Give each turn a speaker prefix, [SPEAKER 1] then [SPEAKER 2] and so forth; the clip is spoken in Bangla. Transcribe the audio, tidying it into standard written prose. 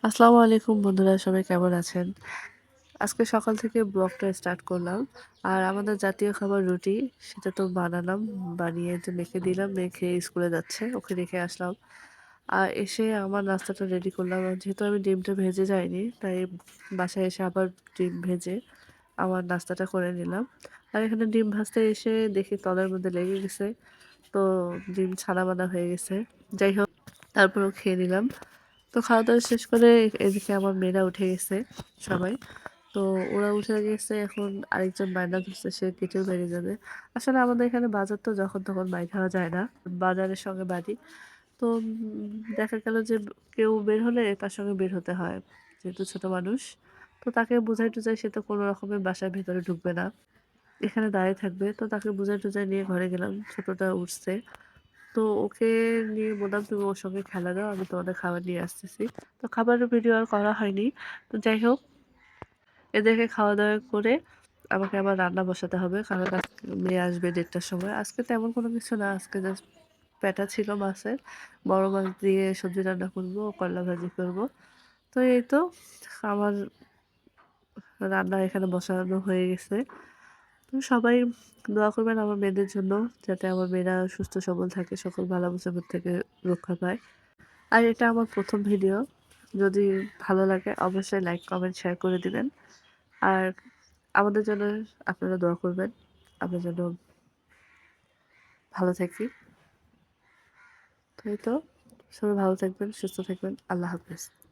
[SPEAKER 1] আসসালামু আলাইকুম বন্ধুরা, সবাই কেমন আছেন? আজকে সকাল থেকে ব্লগটা স্টার্ট করলাম। আর আমাদের জাতীয় খাবার রুটি, সেটা তো বানালাম। বানিয়ে তো মেখে দিলাম, মেখে স্কুলে যাচ্ছে। ওকে রেখে আসলাম। আর এসে আমার নাস্তাটা রেডি করলাম। আর যেহেতু আমি ডিমটা ভেজে যাইনি, তাই বাসায় এসে আবার ডিম ভেজে আমার নাস্তাটা করে নিলাম। আর এখানে ডিম ভাজতে এসে দেখি তলার মধ্যে লেগে গেছে। তো ডিম ছানা-বানা হয়ে গেছে। যাই হোক, তারপরেও খেয়ে নিলাম। তো খাওয়া-দাওয়া শেষ করে এদিকে আমার মেয়েরা উঠে গেছে সবাই। তো ওরা উঠে গেছে, এখন আরেকজন বায়না ধরছে সে কেটেও বেরিয়ে যাবে। আসলে আমাদের এখানে বাজার তো যখন তখন বাইর হওয়া যায় না। বাজারের সঙ্গে বাড়ি। তো দেখা গেল যে কেউ বের হলে তার সঙ্গে বের হতে হয়। যেহেতু ছোট মানুষ। তো তাকে বুঝাই-টুজাই সে তো কোনো রকমে বাসার ভেতরে ঢুকবে না। এখানে দাঁড়িয়ে থাকবে। তো তাকে বুঝাই-টুজাই নিয়ে ঘরে গেলাম। ছোটটা উঠছে। তো ওকে নিয়ে বললাম, "তুমি ওর সঙ্গে খেলা দাও, আমি তোমাদের খাবার নিয়ে আসতেছি।" তো খাবারের ভিডিও আর করা হয়নি। তো যাই হোক, এদেরকে খাওয়া-দাওয়া করে আমাকে আবার রান্না বসাতে হবে। কারণ আজকে মেয়ে আসবে ১:৩০ টার সময়। আজকে তেমন কোনো কিছু না। আজকে জাস্ট প্যাটা ছিল মাছের। বড় মাছ দিয়ে সবজি রান্না করব, করলা ভাজি করব। তো এই তো আমার রান্না এখানে বসানো হয়ে গেছে। তো সবাই দোয়া করবেন আমার মেয়েদের জন্য, যাতে আমার মেয়েরা সুস্থ সবল থাকে, সকল বালা মুসিবত থেকে রক্ষা পায়। আর এটা আমার ১ম ভিডিও। যদি ভালো লাগে অবশ্যই লাইক, কমেন্ট, শেয়ার করে দিবেন। আর আমাদের জন্য আপনারা দোয়া করবেন। আমরা যেন ভালো থাকি। তো এই তো, সবাই ভালো থাকবেন, সুস্থ থাকবেন। আল্লাহ হাফেজ।